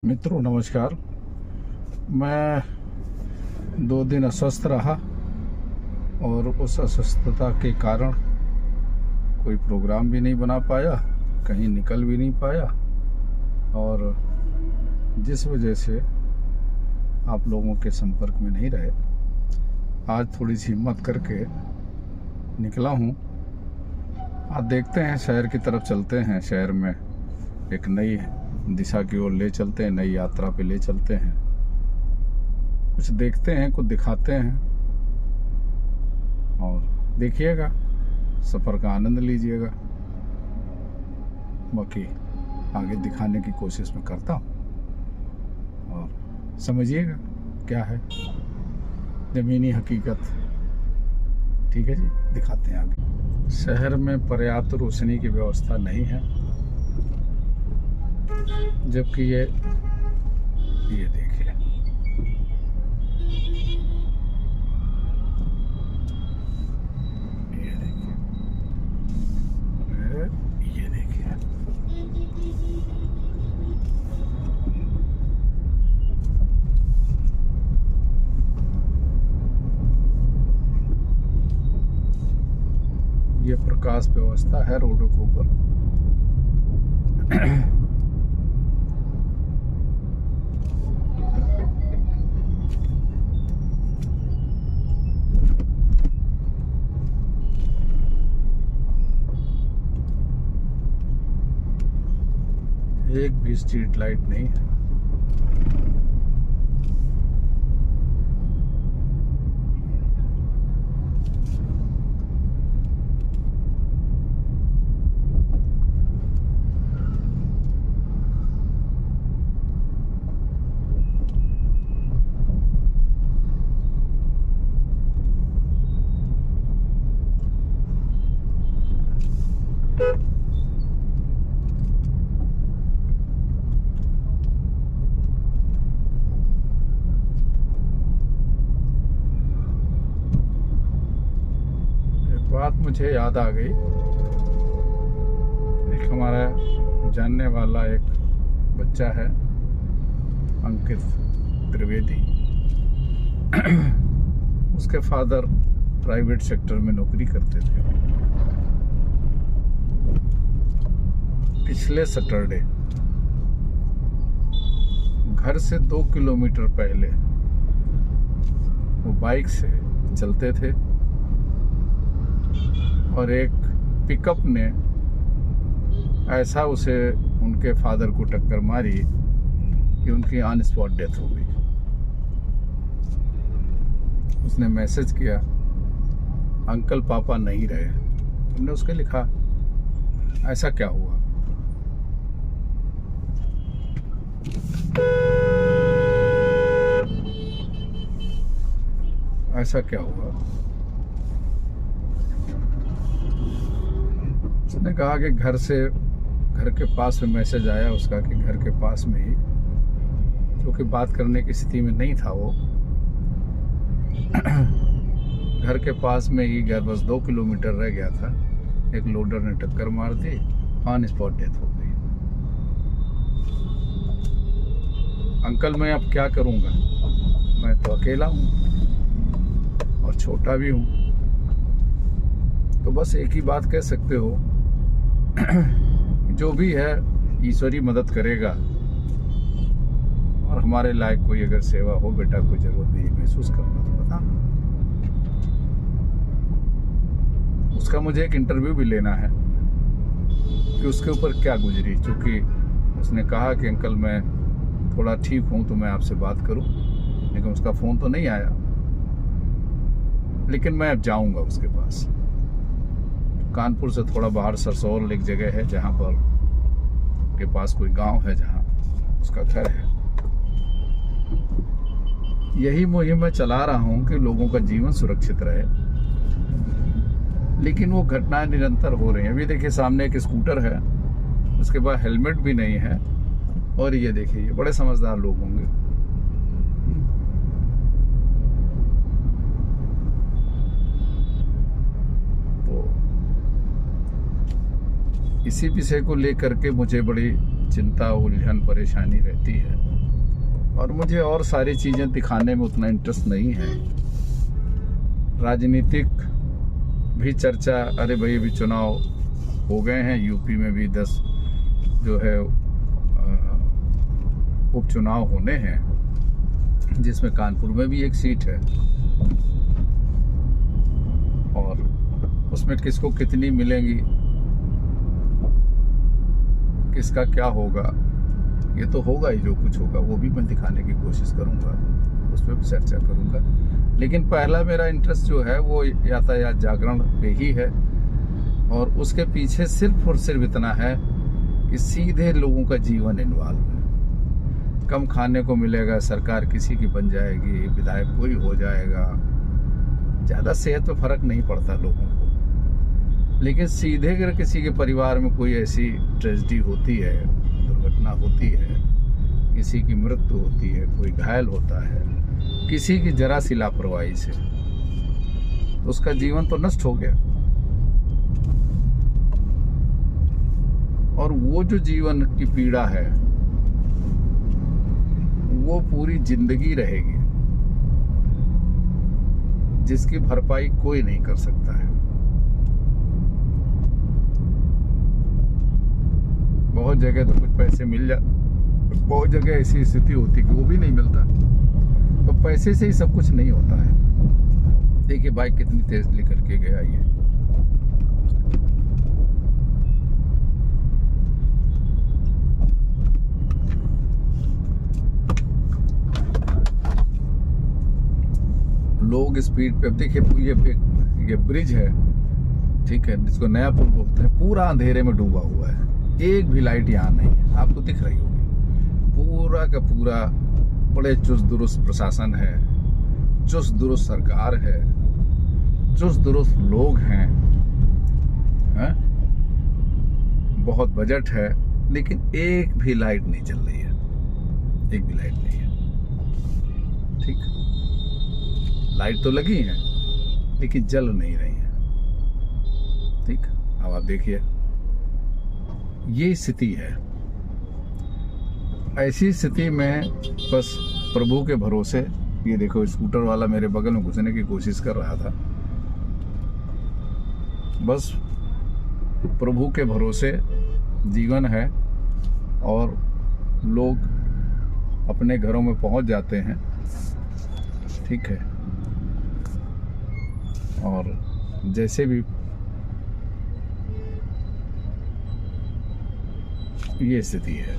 मित्रों नमस्कार। मैं 2 दिन अस्वस्थ रहा और उस अस्वस्थता के कारण कोई प्रोग्राम भी नहीं बना पाया, कहीं निकल भी नहीं पाया और जिस वजह से आप लोगों के संपर्क में नहीं रहे। आज थोड़ी सी हिम्मत करके निकला हूँ। आज देखते हैं, शहर की तरफ चलते हैं। शहर में एक नई दिशा की ओर ले चलते हैं, नई यात्रा पे ले चलते हैं। कुछ देखते हैं, कुछ दिखाते हैं और देखिएगा, सफ़र का आनंद लीजिएगा। बाकी आगे दिखाने की कोशिश मैं करता हूँ और समझिएगा क्या है ज़मीनी हकीकत। ठीक है जी, दिखाते हैं आगे। शहर में पर्याप्त रोशनी की व्यवस्था नहीं है, जबकि ये देखिए, ये देखिए, ये प्रकाश व्यवस्था है रोडों के ऊपर। 1 भी स्ट्रीट लाइट नहीं है। बात मुझे याद आ गई। एक हमारा जानने वाला एक बच्चा है, अंकित त्रिवेदी। उसके फादर प्राइवेट सेक्टर में नौकरी करते थे। पिछले सैटरडे घर से 2 किलोमीटर पहले वो बाइक से चलते थे और एक पिकअप ने ऐसा उनके फादर को टक्कर मारी कि उनकी ऑन स्पॉट डेथ हो गई। उसने मैसेज किया, अंकल पापा नहीं रहे। हमने उसके लिखा, ऐसा क्या हुआ? ऐसा क्या हुआ? उसने कहा कि घर के पास में मैसेज आया उसका कि घर के पास में ही, जो कि बात करने की स्थिति में नहीं था वो, घर के पास में ही, घर बस 2 किलोमीटर रह गया था, एक लोडर ने टक्कर मार दी, ऑन स्पॉट डेथ हो गई। अंकल मैं अब क्या करूँगा? मैं तो अकेला हूँ और छोटा भी हूँ, तो बस एक ही बात कह सकते हो, जो भी है ईश्वरी मदद करेगा। और हमारे लायक कोई अगर सेवा हो बेटा, कोई जरूरत नहीं महसूस करना तो बताना। उसका मुझे एक इंटरव्यू भी लेना है कि उसके ऊपर क्या गुजरी, क्योंकि उसने कहा कि अंकल मैं थोड़ा ठीक हूँ तो मैं आपसे बात करूँ, लेकिन उसका फ़ोन तो नहीं आया। लेकिन मैं अब जाऊँगा उसके पास। कानपुर से थोड़ा बाहर सरसौल एक जगह है, जहाँ पर के पास कोई गांव है जहाँ उसका घर है। यही मुहिम मैं चला रहा हूँ कि लोगों का जीवन सुरक्षित रहे, लेकिन वो घटनाएं निरंतर हो रही हैं। अभी देखिए सामने एक स्कूटर है, उसके बाद हेलमेट भी नहीं है, और ये देखिए ये बड़े समझदार लोग होंगे। इसी विषय को लेकर के मुझे बड़ी चिंता, उलझन, परेशानी रहती है। और मुझे और सारी चीज़ें दिखाने में उतना इंटरेस्ट नहीं है। राजनीतिक भी चर्चा, अरे भाई अभी चुनाव हो गए हैं, यूपी में भी 10 जो है उपचुनाव होने हैं, जिसमें कानपुर में भी एक सीट है, और उसमें किसको कितनी मिलेंगी, किसका क्या होगा, ये तो होगा ही, जो कुछ होगा वो भी मैं दिखाने की कोशिश करूंगा, उस पर भी चर्चा करूंगा। लेकिन पहला मेरा इंटरेस्ट जो है वो यातायात जागरण पे ही है, और उसके पीछे सिर्फ और सिर्फ इतना है कि सीधे लोगों का जीवन इन्वॉल्व है। कम खाने को मिलेगा, सरकार किसी की बन जाएगी, विधायक कोई हो जाएगा, ज़्यादा सेहत पे फर्क नहीं पड़ता लोगों को। लेकिन सीधे अगर किसी के परिवार में कोई ऐसी ट्रेजेडी होती है, दुर्घटना होती है, किसी की मृत्यु होती है, कोई घायल होता है किसी की जरा सी लापरवाही से, तो उसका जीवन तो नष्ट हो गया, और वो जो जीवन की पीड़ा है वो पूरी जिंदगी रहेगी, जिसकी भरपाई कोई नहीं कर सकता है। बहुत जगह तो कुछ पैसे मिल बहुत जगह ऐसी स्थिति होती कि वो भी नहीं मिलता, तो पैसे से ही सब कुछ नहीं होता है। देखिए बाइक कितनी तेज लेकर के गया ये, लोग स्पीड पे। अब देखिए ये ब्रिज है, ठीक है, जिसको नया पुल बोलते हैं, पूरा अंधेरे में डूबा हुआ है, एक भी लाइट यहाँ नहीं है, आपको दिख रही होगी। पूरा का पूरा बड़े चुस्त दुरुस्त प्रशासन है, चुस्त दुरुस्त सरकार है, चुस्त दुरुस्त लोग हैं, बहुत बजट है, लेकिन एक भी लाइट नहीं चल रही है, एक भी लाइट नहीं है। ठीक, लाइट तो लगी है लेकिन जल नहीं रही है। ठीक, अब आप देखिए ये स्थिति है। ऐसी स्थिति में बस प्रभु के भरोसे, ये देखो स्कूटर वाला मेरे बगल में घुसने की कोशिश कर रहा था, बस प्रभु के भरोसे जीवन है, और लोग अपने घरों में पहुंच जाते हैं। ठीक है, और जैसे भी ये स्थिति है,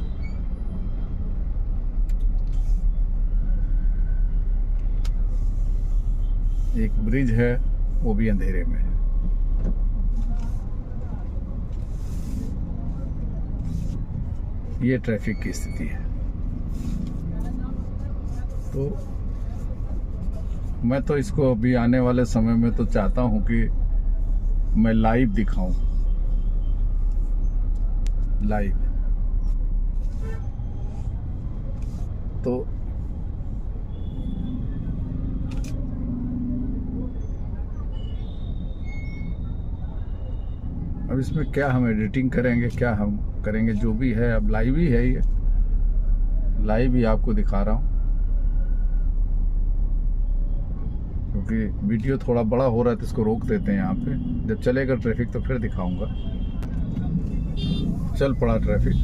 एक ब्रिज है वो भी अंधेरे में है। ये ट्रैफिक की स्थिति है। तो मैं तो इसको अभी आने वाले समय में तो चाहता हूं कि मैं लाइव दिखाऊं, लाइव। तो अब इसमें क्या हम एडिटिंग करेंगे, क्या हम करेंगे, जो भी है अब लाइव ही है, ये लाइव ही आपको दिखा रहा हूं, क्योंकि वीडियो थोड़ा बड़ा हो रहा है तो इसको रोक देते हैं यहाँ पे। जब चलेगा ट्रैफिक तो फिर दिखाऊंगा। चल पड़ा ट्रैफिक।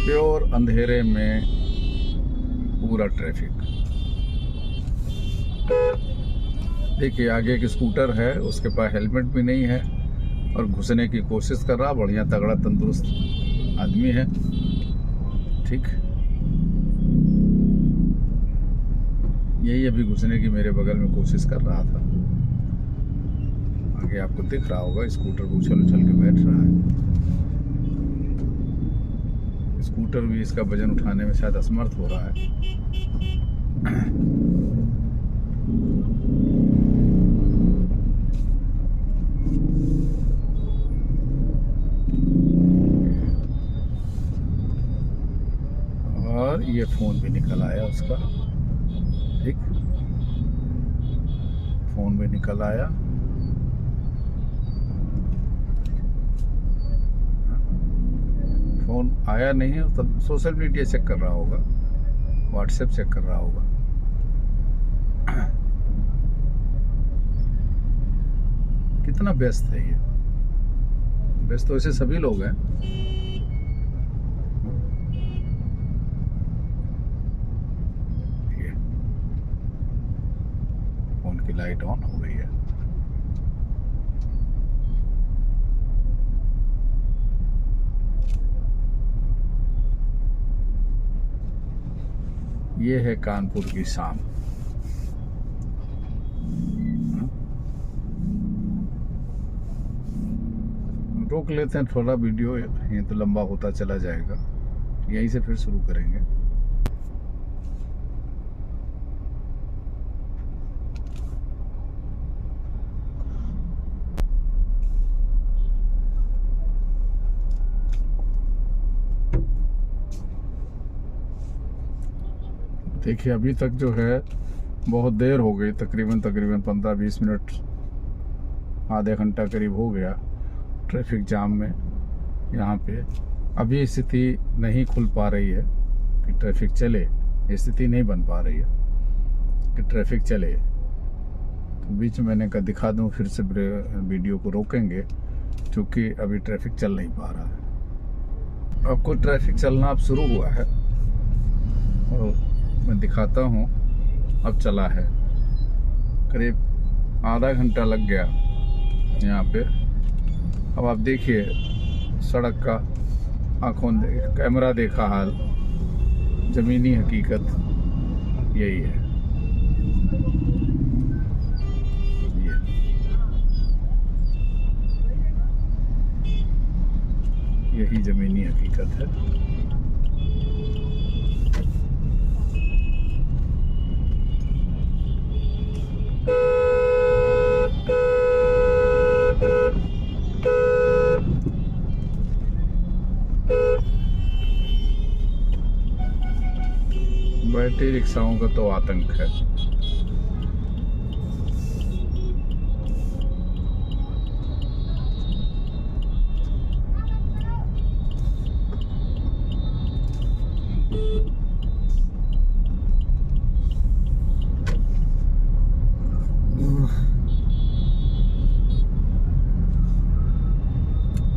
प्योर अंधेरे में पूरा ट्रैफिक। देखिए आगे एक स्कूटर है, उसके पास हेलमेट भी नहीं है और घुसने की कोशिश कर रहा, बढ़िया तगड़ा तंदुरुस्त आदमी है। ठीक, यही अभी घुसने की मेरे बगल में कोशिश कर रहा था। आगे आपको दिख रहा होगा स्कूटर उछल उछल के बैठ रहा है। स्कूटर भी इसका वजन उठाने में शायद असमर्थ हो रहा है। और ये फोन भी निकल आया उसका। ठीक, फोन भी निकल आया। फ़ोन आया नहीं है तब सोशल मीडिया चेक कर रहा होगा, व्हाट्सएप चेक कर रहा होगा। कितना व्यस्त है ये। व्यस्त तो ऐसे सभी लोग हैं। ये फोन की लाइट ऑन हो गई है। ये है कानपुर की शाम। रोक लेते हैं थोड़ा वीडियो, ये तो लंबा होता चला जाएगा। यहीं से फिर शुरू करेंगे। देखिए अभी तक जो है बहुत देर हो गई, तकरीबन 15-20 मिनट, आधे घंटा करीब हो गया ट्रैफिक जाम में। यहाँ पे अभी स्थिति नहीं खुल पा रही है कि ट्रैफिक चले, स्थिति नहीं बन पा रही है कि ट्रैफिक चले। तो बीच में मैंने कहा दिखा दूँ, फिर से वीडियो को रोकेंगे क्योंकि अभी ट्रैफिक चल नहीं पा रहा है। आपको ट्रैफिक चलना अब शुरू हुआ है और मैं दिखाता हूँ अब चला है। करीब आधा घंटा लग गया यहाँ पे। अब आप देखिए सड़क का आंखों कैमरा देखा हाल, ज़मीनी हकीकत यही है। यही ज़मीनी हकीकत है। बैटरी रिक्शाओं का तो आतंक है।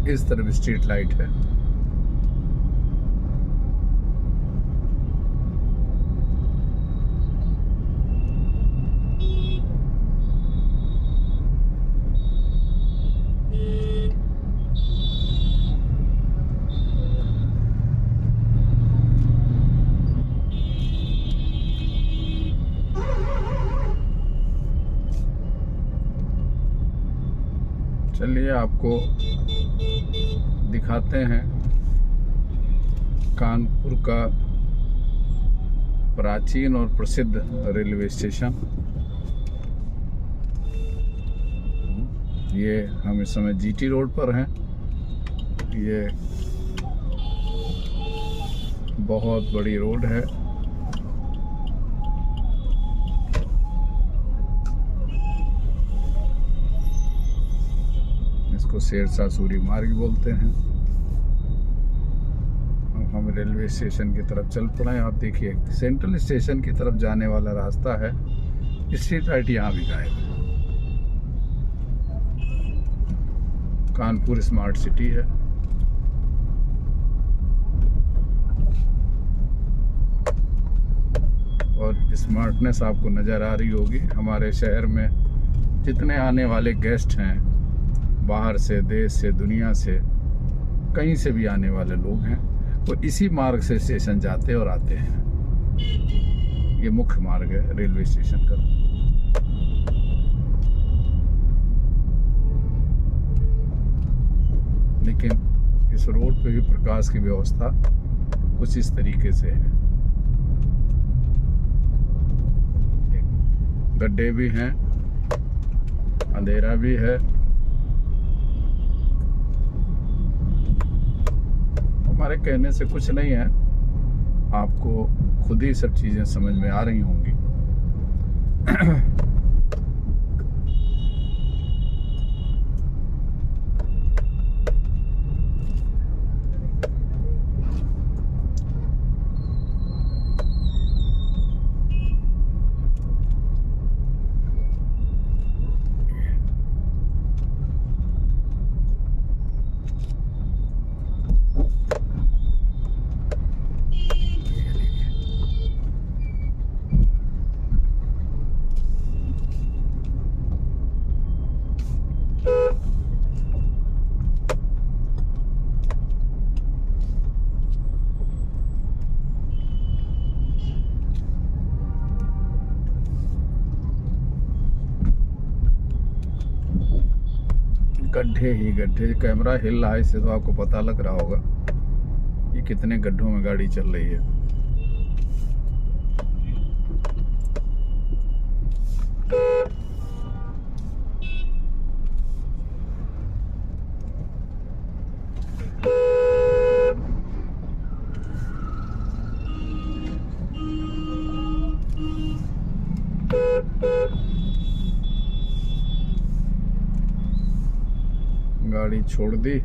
इस तरफ स्ट्रीट लाइट है। चलिए आपको दिखाते हैं कानपुर का प्राचीन और प्रसिद्ध रेलवे स्टेशन। ये हम इस समय जीटी रोड पर हैं। ये बहुत बड़ी रोड है। इसको शेरशाह सूरी मार्ग बोलते हैं। हम रेलवे स्टेशन की तरफ चल पड़े हैं। आप देखिए सेंट्रल स्टेशन की तरफ जाने वाला रास्ता है। स्ट्रीट लाइट यहाँ भी गायब है। कानपुर स्मार्ट सिटी है। और स्मार्टनेस आपको नज़र आ रही होगी। हमारे शहर में जितने आने वाले गेस्ट हैं, बाहर से, देश से, दुनिया से, कहीं से भी आने वाले लोग हैं, वो इसी मार्ग से स्टेशन जाते और आते हैं। ये मुख्य मार्ग है रेलवे स्टेशन का। लेकिन इस रोड पे भी प्रकाश की व्यवस्था कुछ इस तरीके से है। गड्ढे भी हैं, अंधेरा भी है। हमारे कहने से कुछ नहीं है, आपको खुद ही सब चीजें समझ में आ रही होंगी। गड्ढे ही गड्ढे। कैमरा हिल रहा है, इससे तो आपको पता लग रहा होगा कि कितने गड्ढों में गाड़ी चल रही है। गाड़ी छोड़ दी,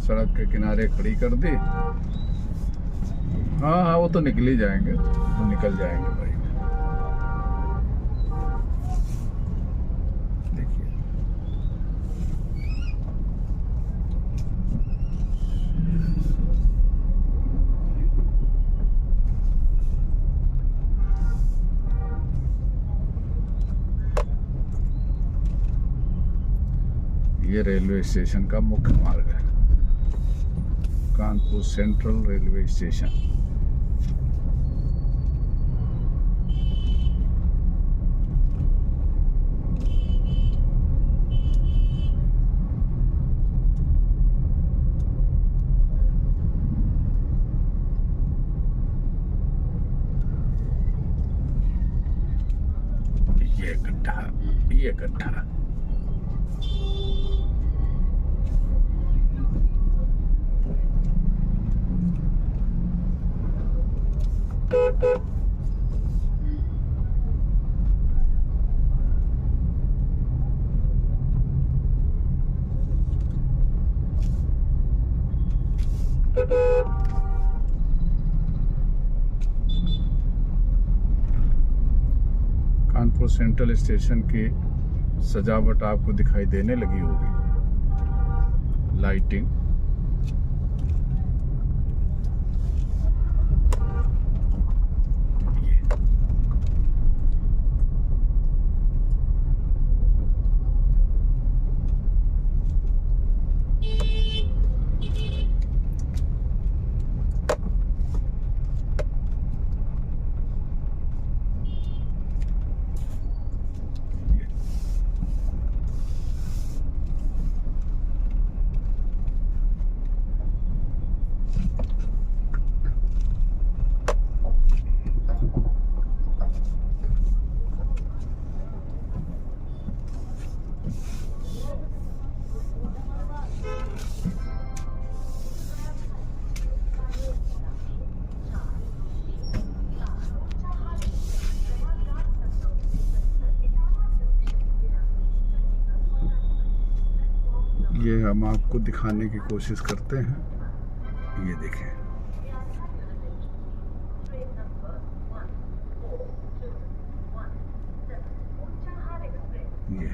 सड़क के किनारे खड़ी कर दी। हाँ हाँ, वो तो निकल ही जाएंगे, वो निकल जाएंगे भाई। देखिए ये रेलवे स्टेशन का मुख्य मार्ग है, कानपुर सेंट्रल रेलवे स्टेशन। ये गड्ढा कानपुर सेंट्रल स्टेशन की सजावट आपको दिखाई देने लगी होगी, लाइटिंग। ये हम आपको दिखाने की कोशिश करते हैं। ये देखें, ये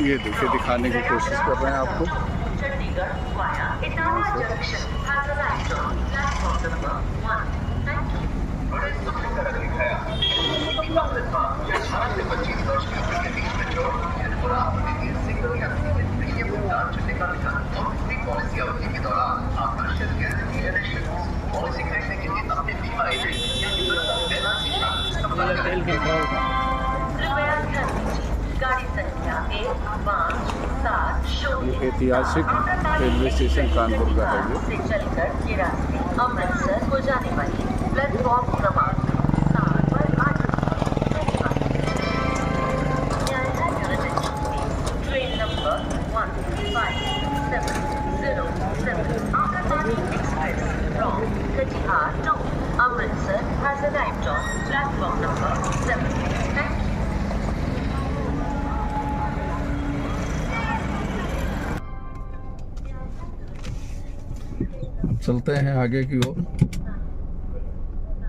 ये देखिए, दिखाने की कोशिश कर रहे हैं आपको। गाड़ी संख्या 1 ऐतिहासिक रेलवे स्टेशन कानपुर का है ये। से चलकर ये रास्ते अमृतसर को जाने वाली प्लेटफॉर्म क्रमांक 7 पर आ चुकी है। Train number 1577 Akashvani express from Katihar to Amritsar has arrived on platform number 7. Thank you. चलते हैं आगे की ओर।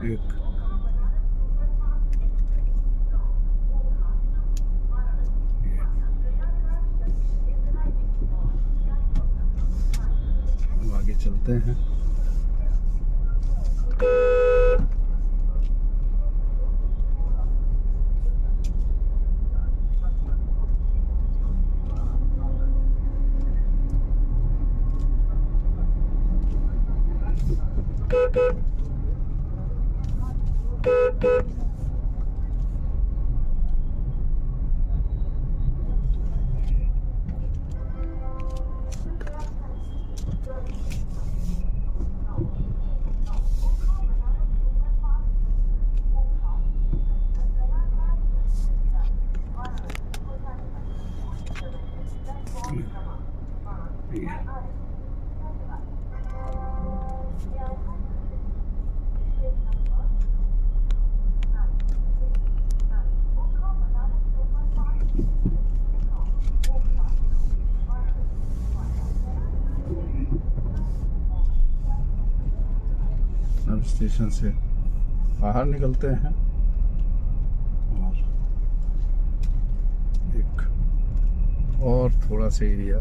एक आगे चलते हैं। अब स्टेशन से बाहर निकलते हैं और एक और थोड़ा सा एरिया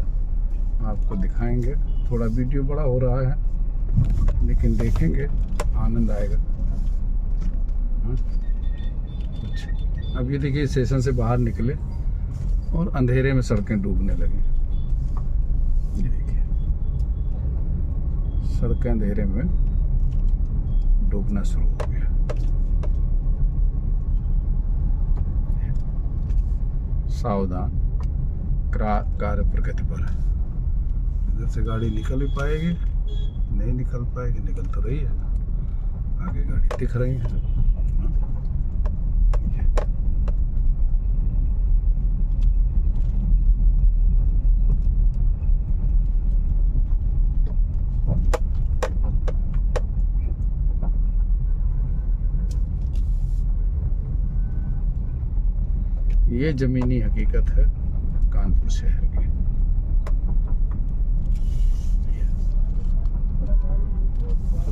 आपको दिखाएंगे। थोड़ा वीडियो बड़ा हो रहा है लेकिन देखेंगे, आनंद आएगा। कुछ अब ये देखिए, स्टेशन से बाहर निकले और अंधेरे में सड़कें डूबने लगी। ये देखिए, सड़कें अंधेरे में डूबना शुरू हो गया। सावधान, कार्य प्रगति पर है। इधर से गाड़ी निकल भी पाएगी, नहीं निकल पाएगी, निकल तो रही है, आगे गाड़ी दिख रही है। ये जमीनी हकीकत है कानपुर शहर की।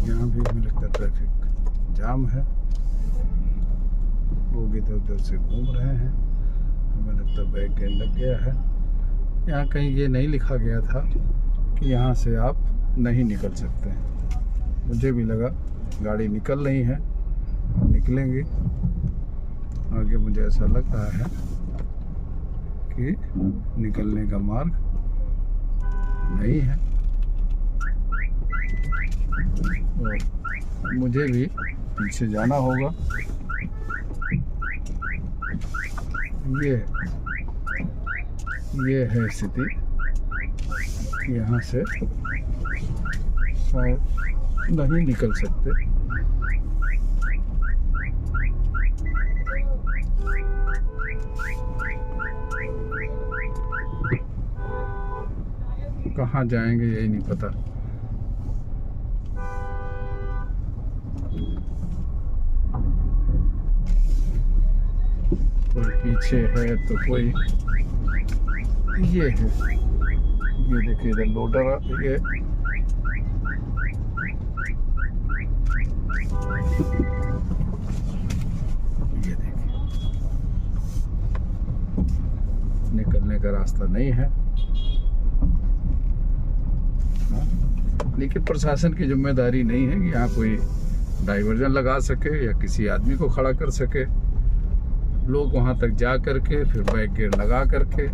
यहाँ भी हमें लगता है ट्रैफिक जाम है, लोग इधर उधर से घूम रहे हैं। हमें लगता है बैक गेट लग गया है। यहाँ कहीं ये नहीं लिखा गया था कि यहाँ से आप नहीं निकल सकते हैं। मुझे भी लगा गाड़ी निकल रही है, निकलेंगे आगे। मुझे ऐसा लग रहा है कि निकलने का मार्ग नहीं है और मुझे भी पीछे जाना होगा। ये है स्थिति, यहाँ से शायद नहीं निकल सकते। कहाँ जाएंगे यही नहीं पता। कोई पीछे है तो कोई ये है। ये देखिए, इधर लोडर ये देखिए, निकलने का रास्ता नहीं है। लेकिन प्रशासन की जिम्मेदारी नहीं है कि यहाँ कोई डाइवर्जन लगा सके या किसी आदमी को खड़ा कर सके। लोग वहाँ तक जा करके फिर बैक गेट लगा करके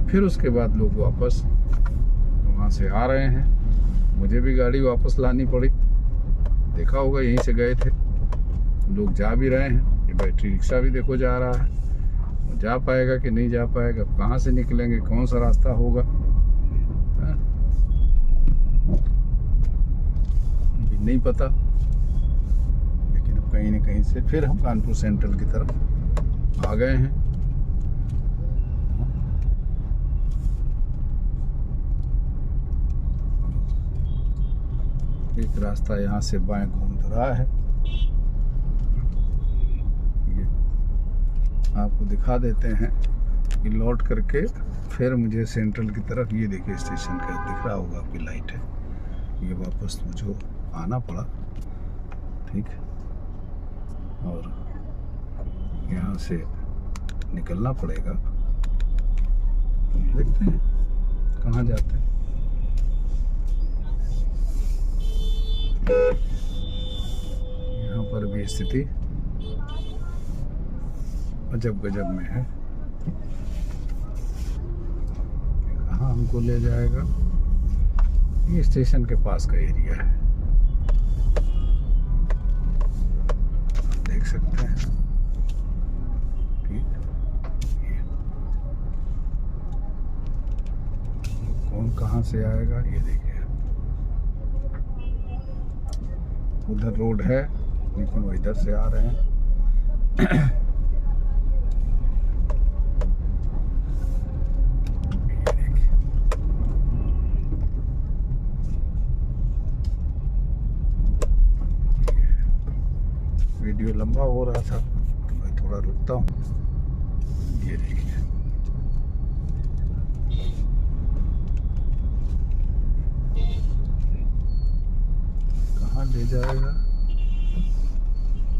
फिर उसके बाद लोग वापस वहाँ से आ रहे हैं। मुझे भी गाड़ी वापस लानी पड़ी, देखा होगा यहीं से गए थे। लोग जा भी रहे हैं, ये बैटरी रिक्शा भी देखो जा रहा है। जा पाएगा कि नहीं जा पाएगा, कहाँ से निकलेंगे, कौन सा रास्ता होगा, नहीं पता, लेकिन अब कहीं न कहीं से फिर हम कानपुर सेंट्रल की तरफ आ गए हैं। एक रास्ता यहाँ से बाएं घूम रहा है, ये आपको दिखा देते हैं कि लौट करके फिर मुझे सेंट्रल की तरफ, ये देखिए स्टेशन का दिख रहा होगा आपकी लाइट है, ये वापस मुझे आना पड़ा, ठीक, और यहाँ से निकलना पड़ेगा। देखते हैं कहाँ जाते हैं। यहाँ पर भी स्थिति अजब गजब में है, कहाँ हमको ले जाएगा। ये स्टेशन के पास का एरिया है, देख सकते हैं, ठीक। ये कौन कहाँ से आएगा ये देखिए। उधर रोड है लेकिन वो इधर से आ रहे हैं। वीडियो लंबा हो रहा था तो मैं थोड़ा रुकता हूँ। ये देखिए कहाँ ले जाएगा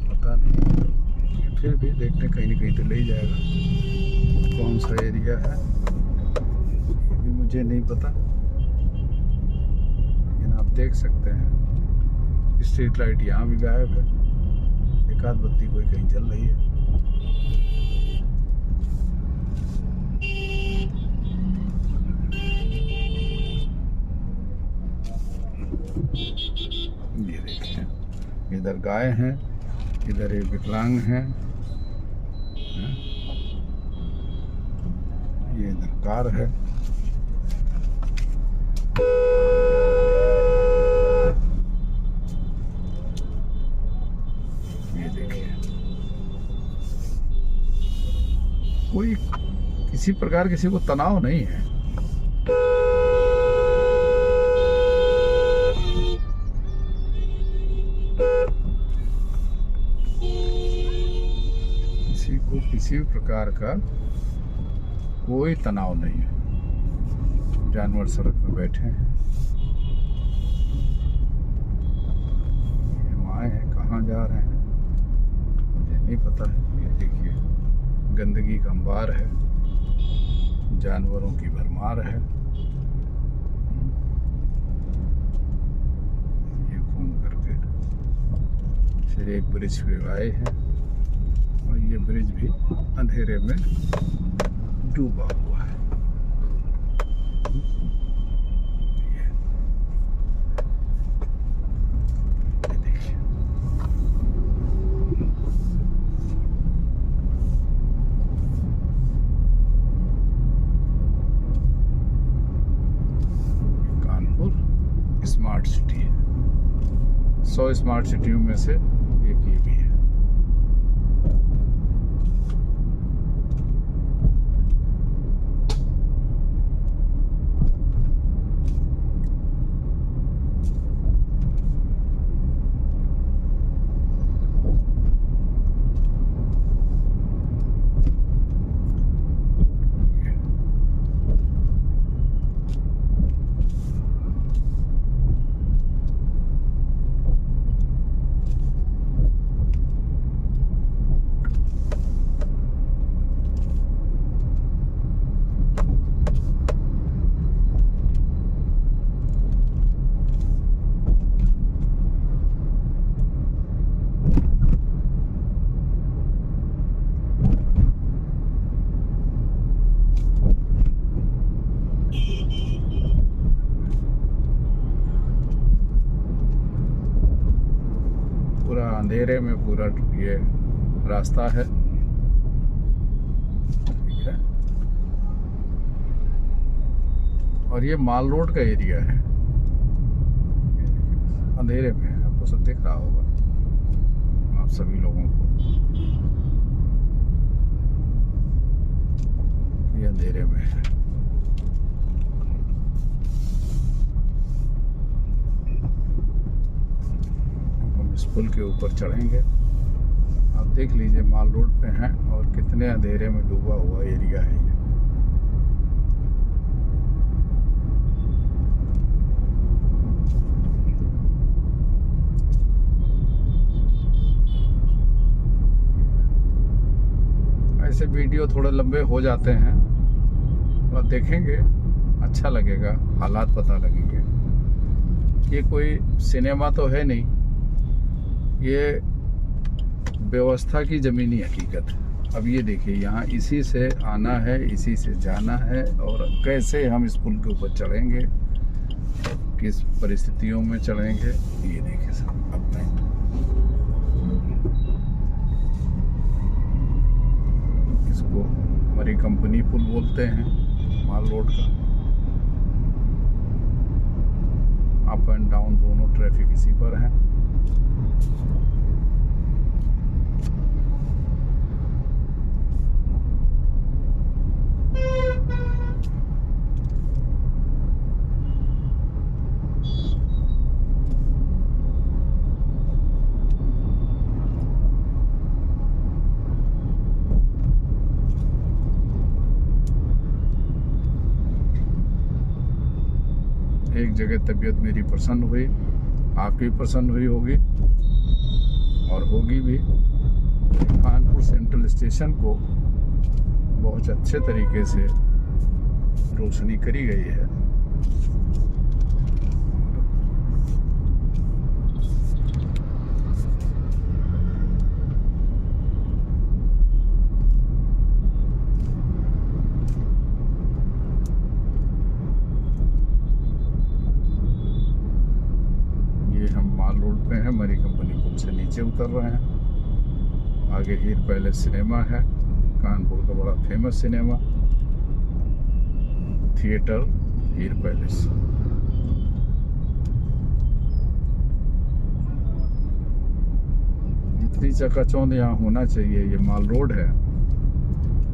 पता नहीं, फिर भी देखते कहीं ना कहीं तो ले ही जाएगा। कौन सा एरिया है ये भी मुझे नहीं पता, लेकिन आप देख सकते हैं स्ट्रीट लाइट यहाँ भी गायब है, एक आध बत्ती कोई कहीं जल रही है। ये देखिए इधर गाय हैं, इधर एक विकलांग हैं, ये इधर कार है। ये देखिए कोई किसी प्रकार किसी को तनाव नहीं है। किसी भी प्रकार का कोई तनाव नहीं है। जानवर सड़क पर बैठे हैं, आए हैं, कहाँ जा रहे हैं मुझे नहीं पता है। ये देखिए गंदगी का अंबार है, जानवरों की भरमार है। ये घूम करके फिर एक ब्रिज पे आए हैं और ये ब्रिज भी अंधेरे में डूबा हुआ है। ये देखिए कानपुर स्मार्ट सिटी है, 100 स्मार्ट सिटियों में से एक ये भी है। अंधेरे में पूरा ये रास्ता है, ठीक है, और ये माल रोड का एरिया है। अंधेरे में आपको सा दिख रहा होगा आप सभी लोगों को। ये अंधेरे में है। हम इस पुल के ऊपर चढ़ेंगे। आप देख लीजिए माल रोड पे हैं और कितने अंधेरे में डूबा हुआ एरिया है ये। ऐसे वीडियो थोड़े लंबे हो जाते हैं, थोड़ा देखेंगे अच्छा लगेगा, हालात पता लगेंगे। ये कोई सिनेमा तो है नहीं, ये व्यवस्था की ज़मीनी हकीकत है। अब ये देखिए यहाँ इसी से आना है, इसी से जाना है, और कैसे हम इस पुल के ऊपर चढ़ेंगे, किस परिस्थितियों में चढ़ेंगे, ये देखिए सब। अब मैं इसको हमारी कंपनी पुल बोलते हैं माल रोड का। अप एंड डाउन दोनों ट्रैफिक इसी पर है। एक जगह तबीयत मेरी प्रसन्न हुई, आपकी प्रसन्न हुई होगी और होगी भी। कानपुर सेंट्रल स्टेशन को बहुत अच्छे तरीके से रोशनी करी गई है। हमारी कंपनी पुल से नीचे उतर रहे हैं। आगे हीर पैलेस सिनेमा है, कानपुर का बड़ा फेमस सिनेमा थिएटर हीर पैलेस। जितनी चकाचौंध यहाँ होना चाहिए, ये माल रोड है,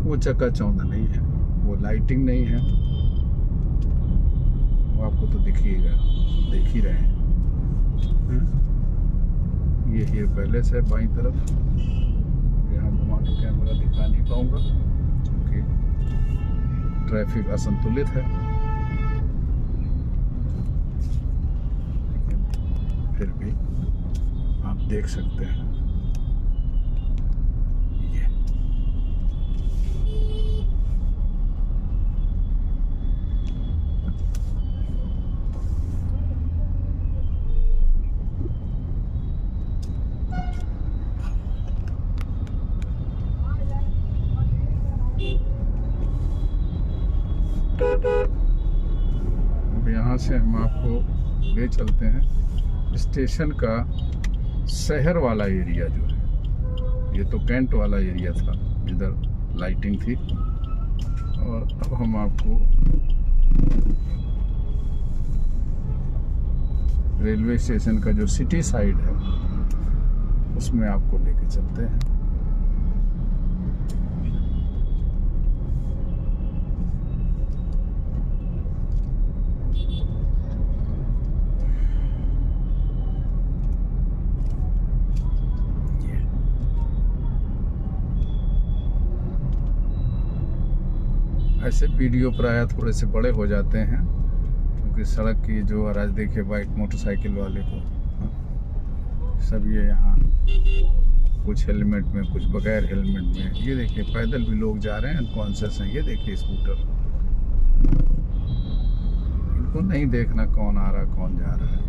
वो चकाचौंध नहीं है, वो लाइटिंग नहीं है। वो आपको तो दिखिएगा, देख ही रहे हैं। ये हीर पैलेस है बाईं तरफ। यहाँ घुमा के कैमरा दिखा नहीं पाऊंगा क्योंकि ट्रैफिक असंतुलित है, लेकिन फिर भी आप देख सकते हैं। अब यहाँ से हम आपको ले चलते हैं स्टेशन का शहर वाला एरिया जो है। ये तो कैंट वाला एरिया था जिधर लाइटिंग थी, और अब हम आपको रेलवे स्टेशन का जो सिटी साइड है उसमें आपको लेके चलते हैं। ऐसे वीडियो प्रायः थोड़े से बड़े हो जाते हैं क्योंकि सड़क की जो आज देखिए बाइक मोटरसाइकिल वाले को सब ये यहाँ कुछ हेलमेट में, कुछ बगैर हेलमेट में। ये देखिए पैदल भी लोग जा रहे हैं, अनकॉन्शियस हैं। ये देखिए स्कूटर, इनको नहीं देखना कौन आ रहा कौन जा रहा है।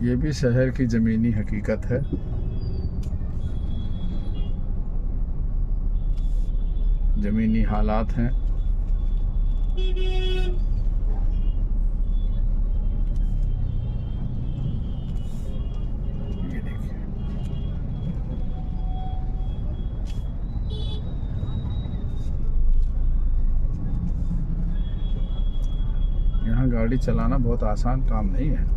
ये भी शहर की ज़मीनी हकीकत है। ज़मीनी हालात हैं। ये देखिए, यहाँ गाड़ी चलाना बहुत आसान काम नहीं है।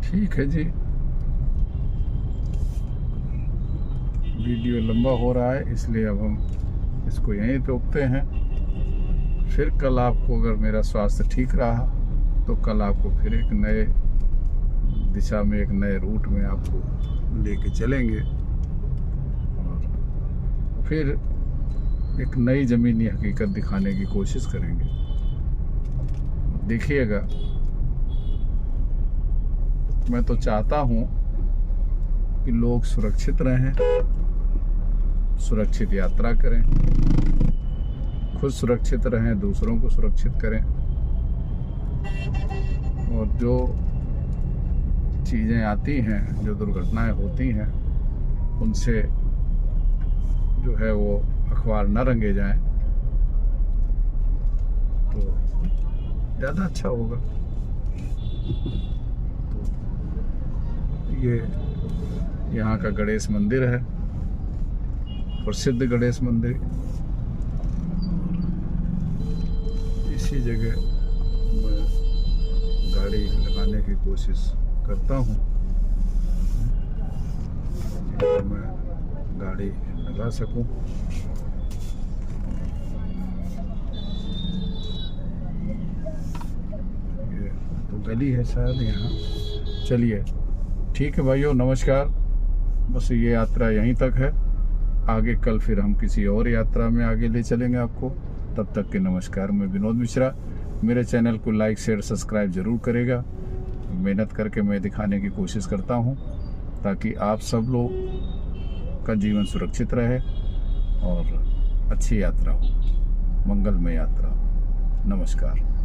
ठीक है जी, वीडियो लंबा हो रहा है इसलिए अब हम इसको यहीं रोकते हैं। फिर कल आपको अगर मेरा स्वास्थ्य ठीक रहा तो कल आपको फिर एक नए दिशा में, एक नए रूट में आपको लेके चलेंगे और फिर एक नई ज़मीनी हकीकत दिखाने की कोशिश करेंगे। देखिएगा, मैं तो चाहता हूँ कि लोग सुरक्षित रहें, सुरक्षित यात्रा करें, खुद सुरक्षित रहें, दूसरों को सुरक्षित करें और जो चीज़ें आती हैं, जो दुर्घटनाएं होती हैं, उनसे जो है वो अखबार न रंगे जाएं तो ज़्यादा अच्छा होगा। ये यहाँ का गणेश मंदिर है, प्रसिद्ध गणेश मंदिर। इसी जगह मैं गाड़ी लगाने की कोशिश करता हूँ, तो मैं गाड़ी लगा सकूँ। ये तो गली है शायद यहाँ। चलिए ठीक है भाइयों, नमस्कार। बस ये यात्रा यहीं तक है, आगे कल फिर हम किसी और यात्रा में आगे ले चलेंगे आपको। तब तक के नमस्कार। मैं विनोद मिश्रा। मेरे चैनल को लाइक शेयर सब्सक्राइब ज़रूर करेगा। मेहनत करके मैं दिखाने की कोशिश करता हूँ ताकि आप सब लोग का जीवन सुरक्षित रहे और अच्छी यात्रा हो, मंगलमय यात्रा हो। नमस्कार।